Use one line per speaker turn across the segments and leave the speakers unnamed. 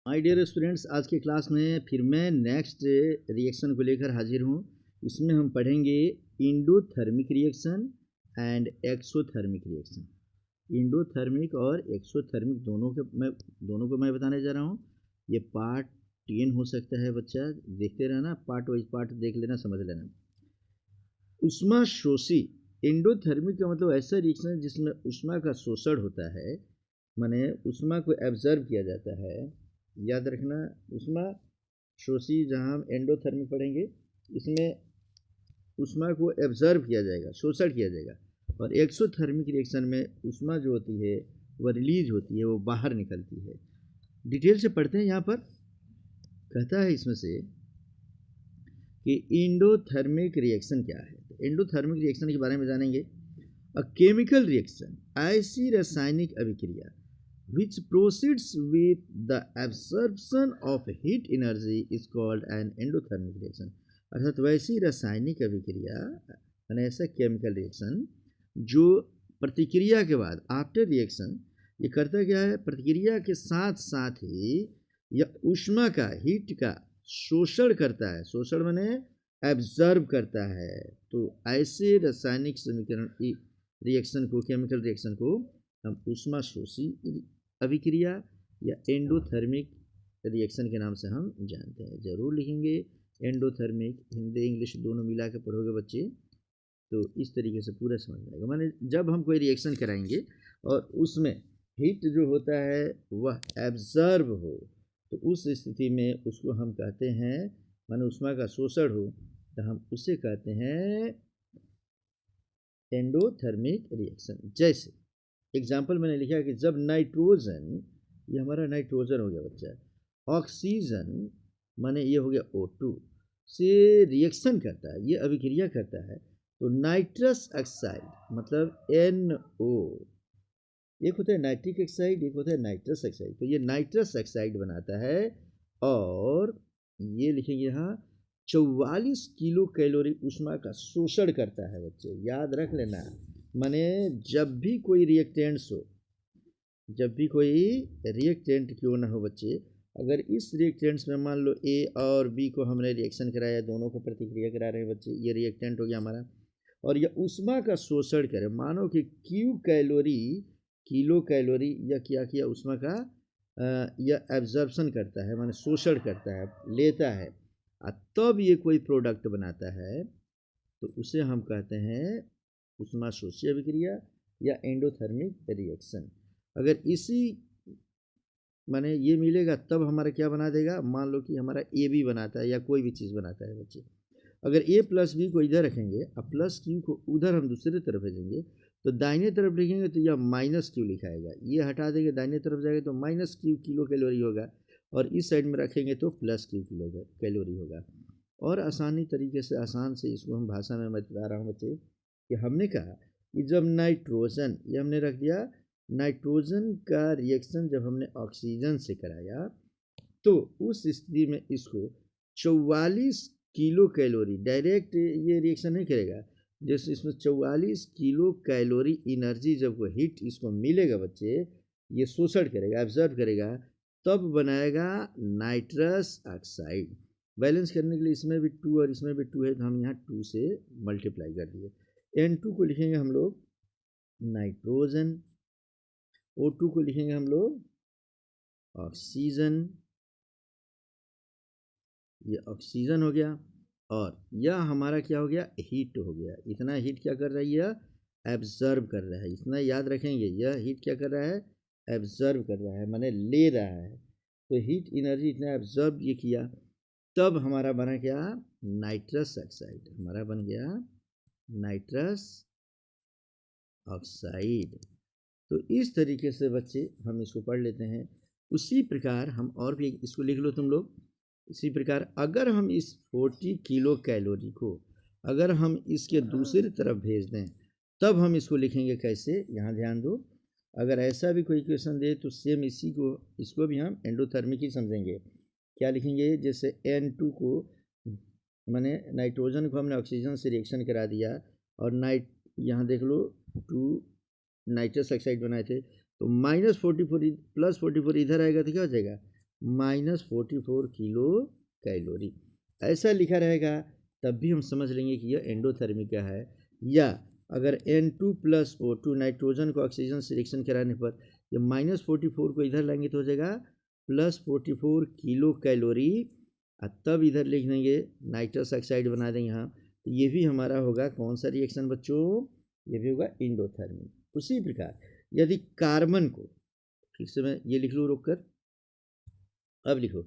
My dear students, आज की class में फिर मैं नेक्स्ट रिएक्शन को लेकर हाजिर हूँ। इसमें हम पढ़ेंगे endothermic reaction and exothermic reaction. Endothermic और एक्सोथर्मिक दोनों को मैं बताने जा रहा हूँ। ये पार्ट 10 हो सकता है बच्चा, देखते रहना, पार्ट वाइज पार्ट देख लेना, समझ लेना। उष्मा शोषी इंडोथर्मिक का मतलब ऐसा रिएक्शन है जिसमें उष्मा का शोषण होता है, माने उष्मा को एब्जर्व किया जाता है। याद रखना, उष्मा शोषी जहाँ हम एंडोथर्मिक पढ़ेंगे, इसमें उष्मा को एब्जर्व किया जाएगा, शोषण किया जाएगा। और एक्सोथर्मिक रिएक्शन में उष्मा जो होती है वह रिलीज होती है, वो बाहर निकलती है। डिटेल से पढ़ते हैं। यहाँ पर कहता है इसमें से कि इंडोथर्मिक रिएक्शन क्या है। तो इंडोथर्मिक रिएक्शन के बारे में जानेंगे। अ केमिकल रिएक्शन, ऐसी रासायनिक अभिक्रिया which proceeds with the absorption of heat energy is called an endothermic reaction। अर्थात वैसी रासायनिक अभिक्रिया, ऐसा केमिकल रिएक्शन जो प्रतिक्रिया के बाद, आफ्टर रिएक्शन, ये करता क्या है, प्रतिक्रिया के साथ साथ ही यह उष्मा का, हीट का शोषण करता है। शोषण माने एब्जर्व करता है। तो ऐसे रासायनिक समीकरण रिएक्शन को, केमिकल रिएक्शन को हम उष्मा शोषी अभिक्रिया या एंडोथर्मिक रिएक्शन के नाम से हम जानते हैं। जरूर लिखेंगे एंडोथर्मिक, हिंदी इंग्लिश दोनों मिला के पढ़ोगे बच्चे तो इस तरीके से पूरा समझ में आएगा। माने जब हम कोई रिएक्शन कराएंगे और उसमें हीट जो होता है वह एब्जर्व हो, तो उस स्थिति में उसको हम कहते हैं, माने उष्मा का शोषण हो, तो हम उसे कहते हैं एंडोथर्मिक रिएक्शन। जैसे एग्जाम्पल मैंने लिखा कि जब नाइट्रोजन, ये हमारा नाइट्रोजन हो गया बच्चा, ऑक्सीजन माने ये हो गया O2 से रिएक्शन करता है, ये अभिक्रिया करता है, तो नाइट्रस ऑक्साइड मतलब NO, एक होता है नाइट्रिक ऑक्साइड, एक होता है नाइट्रस ऑक्साइड, तो ये नाइट्रस ऑक्साइड बनाता है। और ये लिखेंगे यहाँ 44 किलो कैलोरी उष्मा का शोषण करता है बच्चे, याद रख लेना। माने जब भी कोई रिएक्टेंट्स हो, जब भी कोई रिएक्टेंट क्यों ना हो बच्चे, अगर इस रिएक्टेंट्स में मान लो ए और बी को हमने रिएक्शन कराया, दोनों को प्रतिक्रिया करा रहे हैं बच्चे, ये रिएक्टेंट हो गया हमारा, और यह उष्मा का शोषण करे। मानो कि किलो कैलोरी या क्या किया उष्मा का, यह एब्जॉर्प्शन करता है, माने शोषण करता है, लेता है, तब ये कोई प्रोडक्ट बनाता है, तो उसे हम कहते हैं उष्मा शोषी अभिक्रिया या एंडोथर्मिक रिएक्शन। अगर इसी माने ये मिलेगा तब हमारा क्या बना देगा, मान लो कि हमारा ए बी बनाता है या कोई भी चीज़ बनाता है बच्चे, अगर ए प्लस बी को इधर रखेंगे और प्लस क्यू को उधर हम दूसरे तरफ भेजेंगे, तो दाहिने तरफ लिखेंगे तो यह माइनस क्यू लिखाएगा, ये हटा देंगे दाहिने तरफ जाएगा तो माइनस क्यू किलो कैलोरी होगा, और इस साइड में रखेंगे तो प्लस क्यू किलो कैलोरी होगा। और आसानी तरीके से, आसान से इसको हम भाषा में बता रहा हूँ बच्चे कि हमने कहा कि जब नाइट्रोजन, ये हमने रख दिया, नाइट्रोजन का रिएक्शन जब हमने ऑक्सीजन से कराया, तो उस स्थिति में इसको 44 किलो कैलोरी, डायरेक्ट ये रिएक्शन नहीं करेगा, जैसे इसमें 44 किलो कैलोरी एनर्जी, जब वो हीट इसको मिलेगा बच्चे, ये शोषण करेगा, एब्जर्व करेगा, तब बनाएगा नाइट्रस ऑक्साइड। बैलेंस करने के लिए इसमें भी 2 और इसमें भी 2 है, तो हम यहाँ 2 से मल्टीप्लाई कर दिए। N2 को लिखेंगे हम लोग नाइट्रोजन, O2 को लिखेंगे हम लोग ऑक्सीजन, ये ऑक्सीजन हो गया, और यह हमारा क्या हो गया, हीट हो गया। इतना हीट क्या कर रही है, एब्जर्व कर रहा है। इतना याद रखेंगे, यह हीट क्या कर रहा है, एब्जर्व कर रहा है, माने ले रहा है। तो हीट एनर्जी इतना एब्जर्व ये किया, तब हमारा बना क्या, नाइट्रस ऑक्साइड, हमारा बन गया नाइट्रस ऑक्साइड। तो इस तरीके से बच्चे हम इसको पढ़ लेते हैं। उसी प्रकार हम और भी इसको लिख लो तुम लोग। इसी प्रकार अगर हम इस 40 किलो कैलोरी को अगर हम इसके दूसरी तरफ भेज दें, तब हम इसको लिखेंगे कैसे, यहाँ ध्यान दो। अगर ऐसा भी कोई इक्वेशन दे तो सेम इसको भी हम एंडोथर्मिक ही समझेंगे। क्या लिखेंगे, जैसे N2 को, माने नाइट्रोजन को हमने ऑक्सीजन से रिएक्शन करा दिया, और यहाँ देख लो 2 नाइट्रस ऑक्साइड बनाए थे, तो -44 + 44 इधर आएगा तो क्या हो जाएगा, -44 किलो कैलोरी। ऐसा लिखा रहेगा तब भी हम समझ लेंगे कि यह एंडोथर्मिक का है। या अगर N2 + O2 नाइट्रोजन को ऑक्सीजन से रिएक्शन कराने पर ये -44 को इधर लाएंगे तो हो जाएगा +44 किलो कैलोरी। तब इधर लिख देंगे नाइट्रस ऑक्साइड बना देंगे यहाँ, तो ये भी हमारा होगा कौन सा रिएक्शन बच्चों, ये भी होगा एंडोथर्मिक। उसी प्रकार यदि कार्बन को, फिर से मैं ये लिख लूँ रोक कर, अब लिखो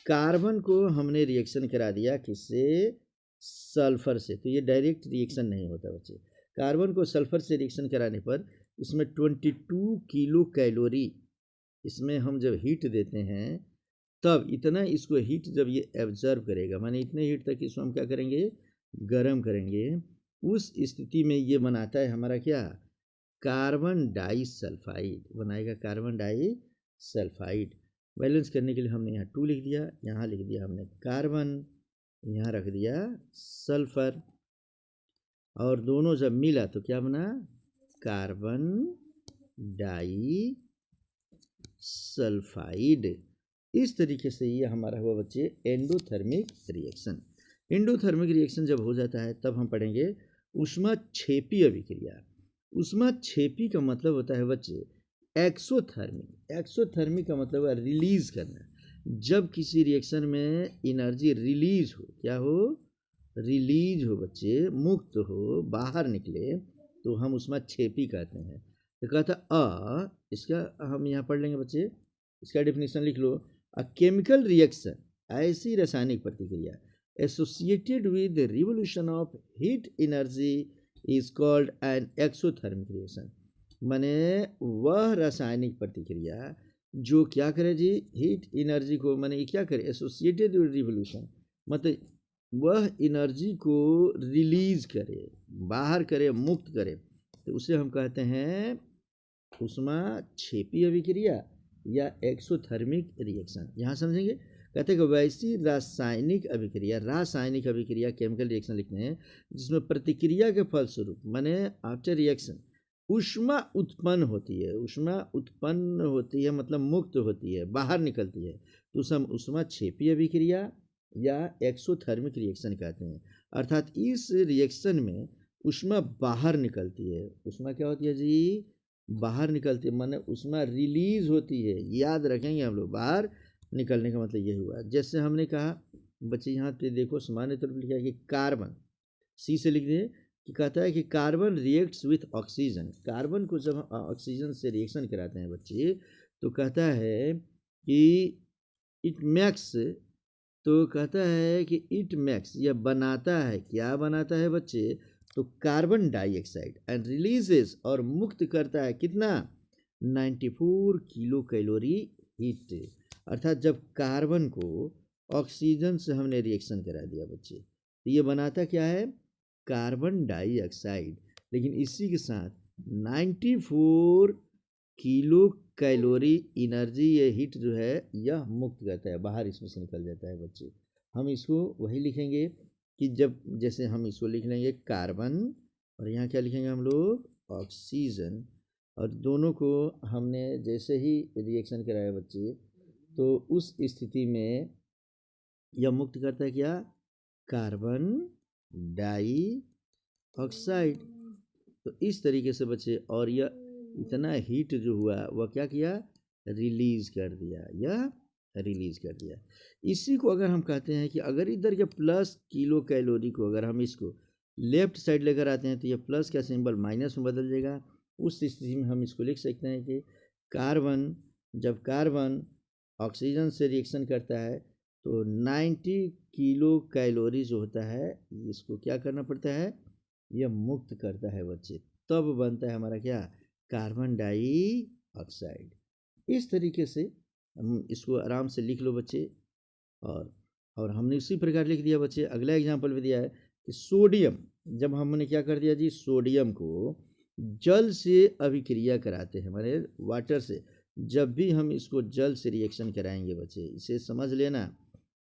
कार्बन को हमने रिएक्शन करा दिया किससे, सल्फर से, तो ये डायरेक्ट रिएक्शन नहीं होता बच्चे। कार्बन को सल्फर से रिएक्शन कराने पर इसमें 22 किलो कैलोरी, इसमें हम जब हीट देते हैं तब इतना इसको हीट जब ये एब्जर्व करेगा, माने इतने हीट तक इसको हम क्या करेंगे, गर्म करेंगे, उस स्थिति में ये बनाता है हमारा क्या, कार्बन डाइसल्फाइड बनाएगा, कार्बन डाइसल्फाइड। बैलेंस करने के लिए हमने यहाँ 2 लिख दिया, यहाँ लिख दिया हमने कार्बन, यहाँ रख दिया सल्फर, और दोनों जब मिला तो क्या बना, कार्बन डाइसल्फाइड। इस तरीके से ये हमारा हुआ बच्चे एंडोथर्मिक रिएक्शन। एंडोथर्मिक रिएक्शन जब हो जाता है तब हम पढ़ेंगे ऊष्माक्षेपी अभिक्रिया। ऊष्माक्षेपी का मतलब होता है बच्चे एक्सोथर्मिक। एक्सोथर्मिक का मतलब है रिलीज करना। जब किसी रिएक्शन में एनर्जी रिलीज हो, क्या हो, रिलीज हो बच्चे, मुक्त हो, बाहर निकले, तो हम ऊष्माक्षेपी कहते हैं। तो कहता इसका हम यहाँ पढ़ लेंगे बच्चे, इसका डेफिनेशन लिख लो। अ केमिकल रिएक्शन, ऐसी रासायनिक प्रतिक्रिया associated with the revolution of heat energy is called an exothermic reaction. माने वह रासायनिक प्रतिक्रिया जो क्या करे जी, हीट एनर्जी को, माने क्या करे, एसोसिएटेड विद रिवोल्यूशन, मतलब वह एनर्जी को रिलीज करे, बाहर करे, मुक्त करे, तो उसे हम कहते हैं ऊष्माक्षेपी अभिक्रिया या एक्सोथर्मिक रिएक्शन। यहाँ समझेंगे, कहते हैं कि वैसी रासायनिक अभिक्रिया केमिकल रिएक्शन लिखते हैं जिसमें प्रतिक्रिया के फलस्वरूप, माने आफ्टर रिएक्शन ऊष्मा उत्पन्न होती है, ऊष्मा उत्पन्न होती है मतलब मुक्त होती है, बाहर निकलती है, तो उसे हम ऊष्माक्षेपी अभिक्रिया या एक्सोथर्मिक रिएक्शन कहते हैं। अर्थात इस रिएक्शन में ऊष्मा बाहर निकलती है। ऊष्मा क्या होती है जी, बाहर निकलती है, माने ऊष्मा रिलीज होती है, याद रखेंगे हम लोग, बाहर निकलने का मतलब ये हुआ। जैसे हमने कहा बच्चे, यहाँ पे देखो सामान्य तौर पर लिखा है कि कार्बन, सी से लिख दें, कि कहता है कि carbon reacts with oxygen. Carbon को जब ऑक्सीजन से रिएक्शन कराते हैं बच्चे, तो कहता है कि इट मैक्स, तो कहता है कि इट मैक्स, यह बनाता है, क्या बनाता है बच्चे, तो कार्बन डाइऑक्साइड, एंड रिलीजेस, और मुक्त करता है कितना, 94 किलो कैलोरी हीट। अर्थात जब कार्बन को ऑक्सीजन से हमने रिएक्शन करा दिया बच्चे, तो ये बनाता क्या है, कार्बन डाइऑक्साइड, लेकिन इसी के साथ 94 किलो कैलोरी एनर्जी, ये हीट जो है यह मुक्त करता है, बाहर इसमें से निकल जाता है बच्चे। हम इसको वही लिखेंगे कि जब, जैसे हम इसको लिख लेंगे कार्बन, और यहाँ क्या लिखेंगे हम लोग, ऑक्सीजन, और दोनों को हमने जैसे ही रिएक्शन कराया बच्चे, तो उस स्थिति में यह मुक्त करता है क्या, कार्बन डाइऑक्साइड। तो इस तरीके से बच्चे, और यह इतना हीट जो हुआ वह क्या किया, रिलीज कर दिया, यह रिलीज कर दिया। इसी को अगर हम कहते हैं कि अगर इधर के प्लस किलो कैलोरी को अगर हम इसको लेफ्ट साइड लेकर आते हैं, तो यह प्लस का सिंबल माइनस में बदल जाएगा। उस स्थिति में हम इसको लिख सकते हैं कि कार्बन, जब कार्बन ऑक्सीजन से रिएक्शन करता है, तो 90 किलो कैलोरी जो होता है, इसको क्या करना पड़ता है, यह मुक्त करता है बच्चे, तब बनता है हमारा क्या, कार्बन डाइऑक्साइड। इस तरीके से हम इसको आराम से लिख लो बच्चे। और हमने इसी प्रकार लिख दिया बच्चे। अगला एग्जांपल भी दिया है कि सोडियम, जब हमने क्या कर दिया जी, सोडियम को जल से अभिक्रिया कराते हैं, हमारे वाटर से, जब भी हम इसको जल से रिएक्शन कराएंगे बच्चे, इसे समझ लेना,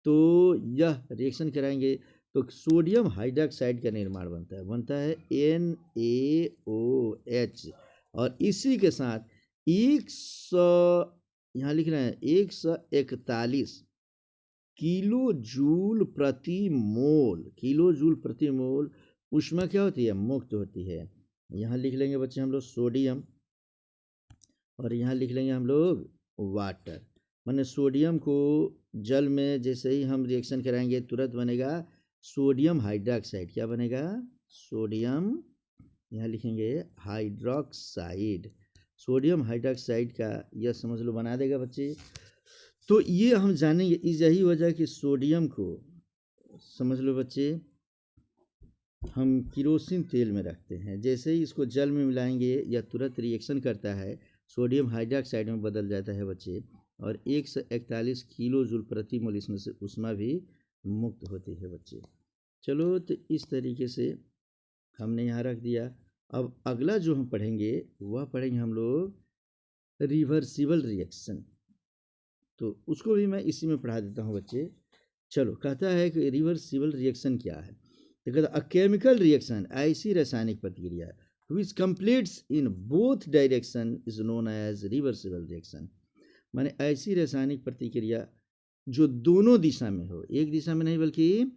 तो यह रिएक्शन कराएंगे तो सोडियम हाइड्रोक्साइड का निर्माण बनता है NaOH, और इसी के साथ 100 यहाँ लिख रहे हैं 141 किलो जूल प्रति मोल। किलो जूल प्रति मोल ऊष्मा क्या होती है? मुक्त होती है। यहाँ लिख लेंगे बच्चे हम लोग सोडियम, और यहाँ लिख लेंगे हम लोग वाटर। माने सोडियम को जल में जैसे ही हम रिएक्शन कराएंगे तुरंत बनेगा सोडियम हाइड्रोक्साइड। क्या बनेगा? सोडियम, यहाँ लिखेंगे हाइड्रोक्साइड। सोडियम हाइड्रोक्साइड का यह समझ लो बना देगा बच्चे। तो ये हम जानेंगे, इस यही वजह कि सोडियम को समझ लो बच्चे हम किरोसिन तेल में रखते हैं। जैसे ही इसको जल में मिलाएंगे यह तुरंत रिएक्शन करता है, सोडियम हाइड्रोक्साइड में बदल जाता है बच्चे, और 141 किलो जूल प्रति मोल इसमें से ऊष्मा भी मुक्त होती है बच्चे। चलो, तो इस तरीके से हमने यहाँ रख दिया। अब अगला जो हम पढ़ेंगे वह पढ़ेंगे हम लोग रिवर्सिबल रिएक्शन। तो उसको भी मैं इसी में पढ़ा देता हूँ बच्चे। चलो, कहता है कि रिवर्सिबल रिएक्शन क्या है। तो कहता है अ केमिकल रिएक्शन, ऐसी रासायनिक प्रतिक्रिया which completes in both direction is known as reversible reaction. माने ऐसी रासायनिक प्रतिक्रिया जो दोनों दिशा में हो, एक दिशा में नहीं बल्कि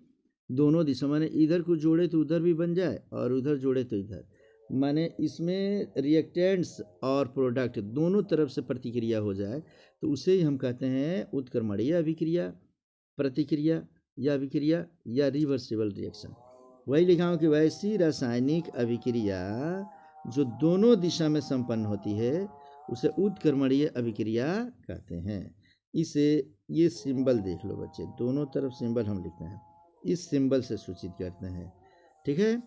दोनों दिशा, माने इधर को जोड़े तो उधर भी बन जाए और उधर जोड़े तो इधर। माने इसमें रिएक्टेंट्स और प्रोडक्ट दोनों तरफ से प्रतिक्रिया हो जाए तो उसे ही हम कहते हैं उत्क्रमणीय अभिक्रिया, प्रतिक्रिया या अभिक्रिया या रिवर्सिबल रिएक्शन। वही लिखा हूँ कि वैसी रासायनिक अभिक्रिया जो दोनों दिशा में संपन्न होती है उसे उत्क्रमणीय अभिक्रिया कहते हैं। इसे ये सिंबल देख लो बच्चे, दोनों तरफ सिंबल हम लिखते हैं, इस सिंबल से सूचित करते हैं। ठीक है,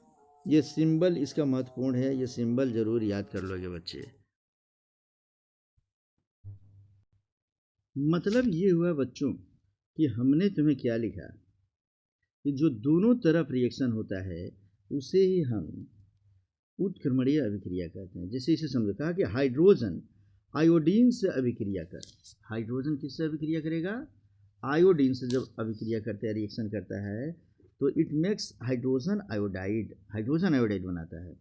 ये सिंबल इसका महत्वपूर्ण है, ये सिंबल जरूर याद कर लोगे बच्चे। मतलब ये हुआ बच्चों कि हमने तुम्हें क्या लिखा कि जो दोनों तरफ रिएक्शन होता है उसे ही हम उत्क्रमणीय अभिक्रिया कहते हैं। जैसे इसे समझो, कहा कि हाइड्रोजन आयोडीन से अभिक्रिया कर। हाइड्रोजन किससे अभिक्रिया करेगा? आयोडीन से जब अभिक्रिया करता है, रिएक्शन करता है, तो it makes hydrogen iodide, hydrogen iodide बनाता है।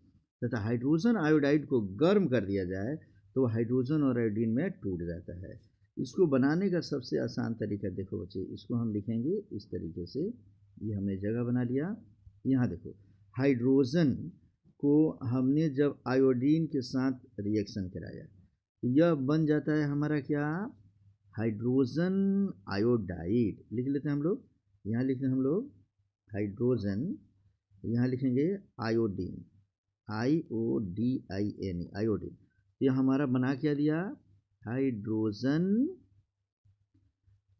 तथा हाइड्रोजन आयोडाइड को गर्म कर दिया जाए तो हाइड्रोजन और आयोडीन में टूट जाता है। इसको बनाने का सबसे आसान तरीका देखो बच्चे, इसको हम लिखेंगे इस तरीके से। ये हमने जगह बना लिया। यहाँ देखो, हाइड्रोजन को हमने जब आयोडीन के साथ रिएक्शन कराया तो यह बन जाता है हमारा क्या? Hydrogen iodide. लिख लेते हैं हम लोग, यहाँ लिखते हैं हम लोग हाइड्रोजन, यहाँ लिखेंगे आयोडीन, IODIN, आयोडीन। यह हमारा बना क्या दिया? हाइड्रोजन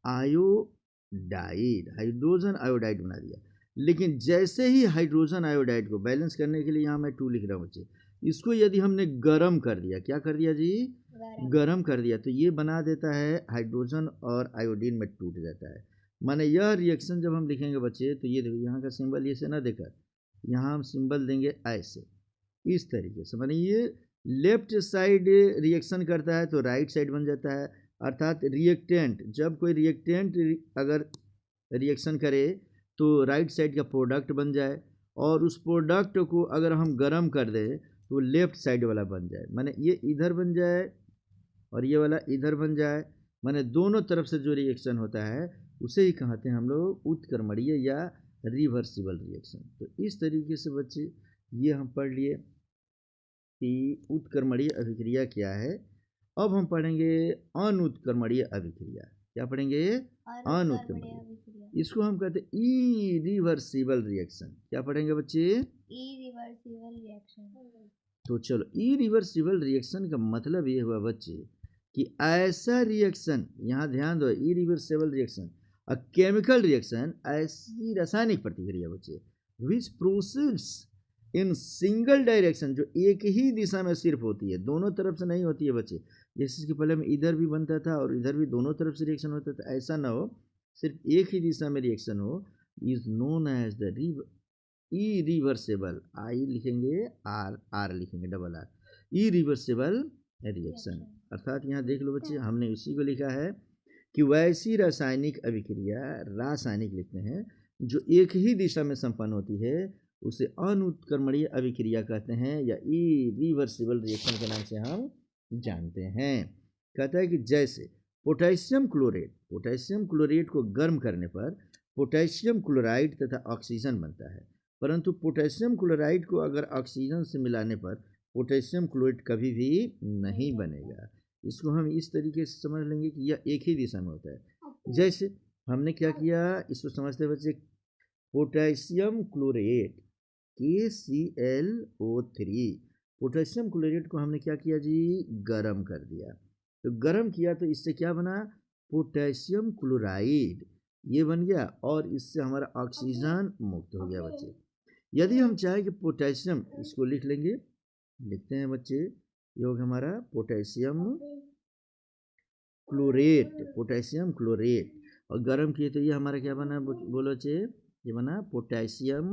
आयोडाइड, हाइड्रोजन आयोडाइड बना दिया। लेकिन जैसे ही हाइड्रोजन आयोडाइड को बैलेंस करने के लिए यहाँ मैं 2 लिख रहा हूँ बच्चे, इसको यदि हमने गर्म कर दिया, क्या कर दिया जी? गर्म कर दिया, तो ये बना देता है हाइड्रोजन और आयोडीन में टूट जाता है। माने यह रिएक्शन जब हम लिखेंगे बच्चे तो ये देखो, यहाँ का सिंबल ये से ना देकर, यहाँ हम सिंबल देंगे ऐसे, इस तरीके से। माने ये लेफ्ट साइड रिएक्शन करता है तो राइट साइड बन जाता है। अर्थात रिएक्टेंट, जब कोई रिएक्टेंट अगर रिएक्शन करे तो राइट साइड का प्रोडक्ट बन जाए, और उस प्रोडक्ट को अगर हम गर्म कर दें तो लेफ्ट साइड वाला बन जाए। माने ये इधर बन जाए और ये वाला इधर बन जाए। माने दोनों तरफ से जो रिएक्शन होता है उसे ही कहते हैं हम लोग उत्क्रमणीय या रिवर्सिबल रिएक्शन। तो इस तरीके से बच्चे ये हम पढ़ लिए कि उत्क्रमणीय अभिक्रिया क्या है। अब हम पढ़ेंगे अनुत्क्रमणीय अभिक्रिया। क्या पढ़ेंगे? अनुत्क्रमणीय। इसको हम कहते हैं इरिवर्सिबल रिएक्शन। क्या पढ़ेंगे बच्चे?
Irreversible reaction.
तो चलो, इरिवर्सिबल रिएक्शन का मतलब ये हुआ बच्चे कि ऐसा रिएक्शन, यहाँ ध्यान दो, irreversible reaction a chemical reaction, ऐसी रासायनिक प्रतिक्रिया बच्चे विच प्रोसीड्स इन सिंगल डायरेक्शन, जो एक ही दिशा में सिर्फ होती है, दोनों तरफ से नहीं होती है बच्चे। जैसे कि पहले में इधर भी बनता था और इधर भी दोनों तरफ से रिएक्शन होता था, ऐसा ना हो, सिर्फ एक ही दिशा में रिएक्शन हो, is known as the irreversible, I लिखेंगे आर लिखेंगे डबल आर, इरिवर्सिबल रिएक्शन। अर्थात यहाँ देख लो बच्चे, हमने उसी को लिखा है कि वैसी रासायनिक अभिक्रिया, रासायनिक लिखते हैं, जो एक ही दिशा में संपन्न होती है उसे अनुत्क्रमणीय अभिक्रिया कहते हैं या इरिवर्सिबल रिएक्शन के नाम से हम जानते हैं। कहता है कि जैसे पोटेशियम क्लोरेट को गर्म करने पर पोटेशियम क्लोराइड तथा ऑक्सीजन बनता है, परंतु पोटेशियम क्लोराइड को अगर ऑक्सीजन से मिलाने पर पोटेशियम क्लोराइड कभी भी नहीं बनेगा। इसको हम इस तरीके से समझ लेंगे कि यह एक ही दिशा में होता है। जैसे हमने क्या किया, इसको समझते बच्चे, potassium chlorate KClO3, potassium chlorate को हमने क्या किया जी, गरम कर दिया। तो गरम किया तो इससे क्या बना, पोटेशियम क्लोराइड, ये बन गया, और इससे हमारा ऑक्सीजन मुक्त हो गया बच्चे। यदि हम चाहें कि पोटेशियम, इसको लिख लेंगे, लिखते हैं बच्चे, ये होगा हमारा पोटेशियम क्लोरेट, और गर्म किए तो ये हमारा क्या बना, बोलो बच्चे, ये बना पोटेशियम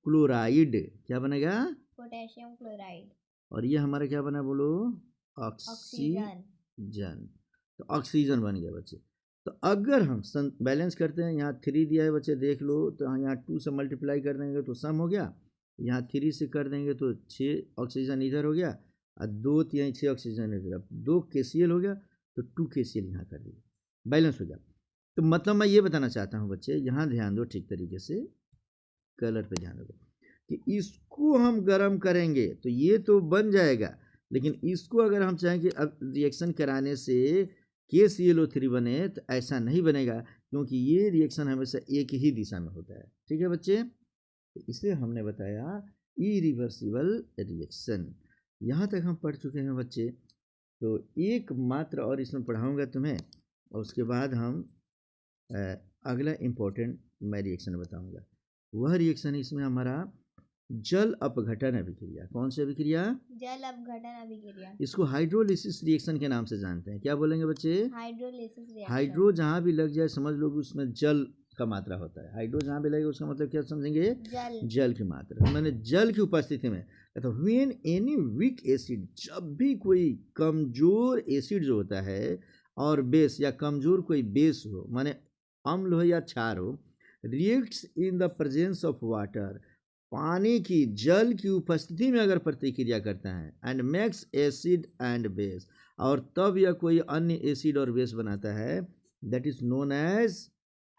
क्लोराइड। क्या बनेगा,
पोटेशियम क्लोराइड।
और ये हमारा क्या बना, बोलो, ऑक्सीजन। तो ऑक्सीजन बन गया बच्चे। तो अगर हम बैलेंस करते हैं, यहाँ 3 दिया है बच्चे, देख लो, तो यहाँ 2 से मल्टीप्लाई कर देंगे तो सम हो गया, यहाँ 3 से कर देंगे तो 6 ऑक्सीजन इधर हो गया, और 2 यहाँ 6 ऑक्सीजन इधर, 2 KCl हो गया, तो 2 KCl यहाँ कर दिया, बैलेंस हो गया। तो मतलब मैं ये बताना चाहता हूँ बच्चे, यहाँ ध्यान दो ठीक तरीके से, कलर पे ध्यान दो, कि इसको हम गर्म करेंगे तो ये तो बन जाएगा, लेकिन इसको अगर हम चाहें कि अब रिएक्शन कराने से KClO3 बने, तो ऐसा नहीं बनेगा, क्योंकि ये रिएक्शन हमेशा एक ही दिशा में होता है। ठीक है बच्चे, तो इसे हमने बताया इरिवर्सिबल रिएक्शन। यहाँ तक हम पढ़ चुके हैं बच्चे। तो एक मात्र और इसमें पढ़ाऊँगा तुम्हें, और उसके बाद हम अगला इम्पोर्टेंट मैं रिएक्शन बताऊँगा। वह रिएक्शन इसमें हमारा जल अपघटन अभिक्रिया। कौन सी अभिक्रिया,
जल अपघटन अभिक्रिया।
इसको हाइड्रोलिसिस रिएक्शन के नाम से जानते हैं। क्या बोलेंगे बच्चे,
हाइड्रोलिसिस रिएक्शन।
हाइड्रो जहाँ भी लग जाए समझ लो कि उसमें जल का मात्रा होता है। हाइड्रो जहाँ भी लगेगा उसका मतलब क्या समझेंगे, जल की मात्रा, मैंने जल की उपस्थिति में। तो व्हेन एनी वीक एसिड, जब भी कोई कमजोर एसिड जो होता है और बेस, या कमजोर कोई बेस हो, माने अम्ल हो या क्षार हो, reacts in the presence of water, पानी की, जल की उपस्थिति में अगर प्रतिक्रिया करता है, and makes acid and base, और तब यह कोई अन्य एसिड और बेस बनाता है, that is known as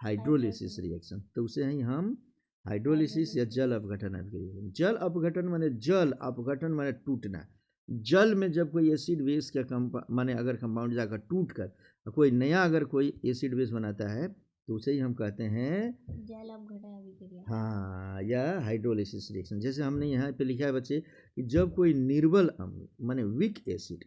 hydrolysis reaction. तो उसे ही हम हाइड्रोलिसिस या जल अपघटन अभिक्रिया। जल अपघटन माने, जल अपघटन माने टूटना। जल में जब कोई एसिड बेस का माने अगर कंपाउंड जाकर टूट कर कोई नया अगर कोई एसिड बेस बनाता है, तो उसे ही हम कहते हैं
जल अपघटन अभिक्रिया।
हाँ, या हाइड्रोलिसिस रिएक्शन। जैसे हमने यहाँ पे लिखा है बच्चे कि जब कोई निर्बल अम्ल माने वीक एसिड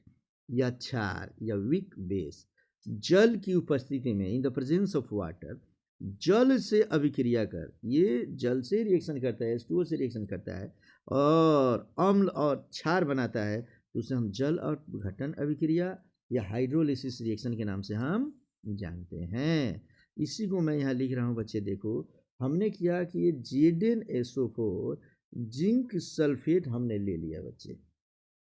या क्षार या वीक बेस जल की उपस्थिति में, in the presence of water, जल से अभिक्रिया कर, ये जल से रिएक्शन करता है, H2O से रिएक्शन करता है, और अम्ल और क्षार बनाता है, तो उसे हम जल अपघटन अभिक्रिया या हाइड्रोलिसिस रिएक्शन के नाम से हम जानते हैं। इसी को मैं यहाँ लिख रहा हूँ बच्चे। देखो, हमने किया कि ये ZnSO4 जिंक सल्फेट हमने ले लिया बच्चे,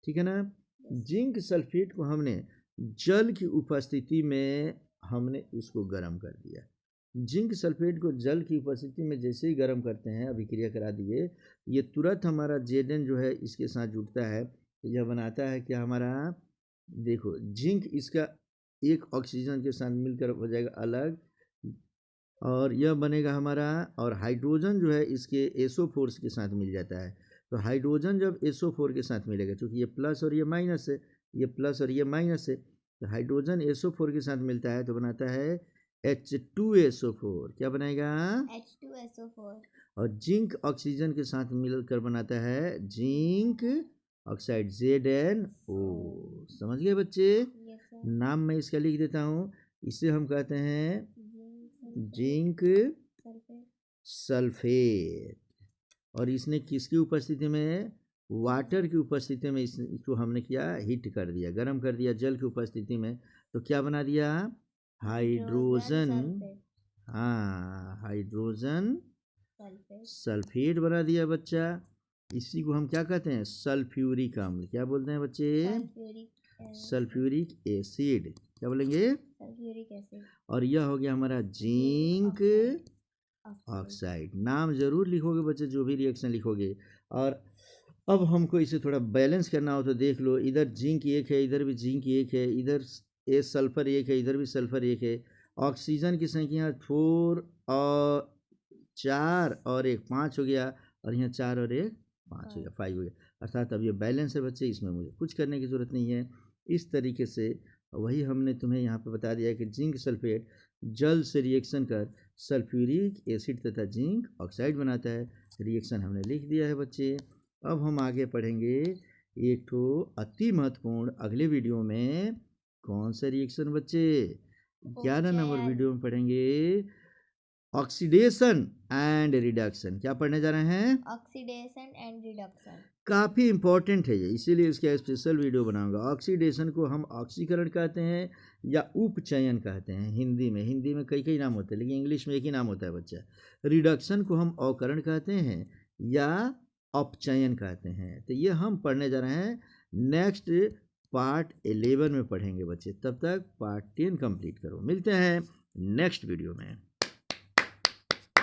ठीक है ना। जिंक सल्फेट को हमने जल की उपस्थिति में हमने इसको गर्म कर दिया। जिंक सल्फेट को जल की उपस्थिति में जैसे ही गर्म करते हैं, अभिक्रिया करा दिए, ये तुरंत हमारा Zn जो है इसके साथ जुड़ता है, तो यह बनाता है कि हमारा, देखो, जिंक इसका एक ऑक्सीजन के साथ मिलकर हो जाएगा अलग, और यह बनेगा हमारा, और हाइड्रोजन जो है इसके SO4 के साथ मिल जाता है। तो हाइड्रोजन जब SO4 के साथ मिलेगा, क्योंकि ये प्लस और ये माइनस है, ये प्लस और ये माइनस है, तो हाइड्रोजन SO4 के साथ मिलता है तो बनाता है H2SO4। क्या बनाएगा,
H2SO4।
और जिंक ऑक्सीजन के साथ मिलकर बनाता है जिंक ऑक्साइड, ZnO। समझ गए बच्चे। नाम मैं इसका लिख देता हूँ, इसे हम कहते हैं जिंक सल्फेट। और इसने किसकी उपस्थिति में, वाटर की उपस्थिति में इसको हमने किया, हिट कर दिया, गर्म कर दिया जल की उपस्थिति में, तो क्या बना दिया, हाइड्रोजन, हाँ, हाइड्रोजन सल्फेट बना दिया बच्चा। इसी को हम क्या कहते हैं, सल्फ्यूरिक अम्ल। क्या बोलते हैं बच्चे, सल्फ्यूरिक एसिड। क्या बोलेंगे,
सल्फ्यूरिक एसिड।
और यह हो गया हमारा जिंक ऑक्साइड। नाम जरूर लिखोगे बच्चे जो भी रिएक्शन लिखोगे। और अब हमको इसे थोड़ा बैलेंस करना हो तो देख लो, इधर जिंक एक है, इधर भी जिंक एक है, इधर ये सल्फर एक है, इधर भी सल्फर एक है। ऑक्सीजन की संख्या 4 और 4 और 1 5 हो गया, और यहाँ 4 और 1 5 हो गया, 5 हो गया। अर्थात अब ये बैलेंस है बच्चे, इसमें मुझे कुछ करने की ज़रूरत नहीं है। इस तरीके से वही हमने तुम्हें यहाँ पे बता दिया कि जिंक सल्फेट जल से रिएक्शन कर सल्फ्यूरिक एसिड तथा जिंक ऑक्साइड बनाता है। रिएक्शन हमने लिख दिया है बच्चे। अब हम आगे पढ़ेंगे एक ठो अति महत्वपूर्ण अगले वीडियो में। कौन सा रिएक्शन बच्चे? 11 नंबर
यार।
वीडियो में पढ़ेंगे ऑक्सीडेशन एंड रिडक्शन। क्या पढ़ने जा रहे हैं?
Oxidation and reduction.
काफ़ी इंपॉर्टेंट है ये, इसीलिए इसका स्पेशल वीडियो बनाऊंगा। ऑक्सीडेशन को हम ऑक्सीकरण कहते हैं या उपचयन कहते हैं हिंदी में कई नाम होते हैं, लेकिन इंग्लिश में एक ही नाम होता है बच्चा। रिडक्शन को हम अवकरण कहते हैं या अपचयन कहते हैं। तो ये हम पढ़ने जा रहे हैं नेक्स्ट पार्ट 11 में पढ़ेंगे बच्चे। तब तक पार्ट 10 कंप्लीट करो। मिलते हैं नेक्स्ट वीडियो में।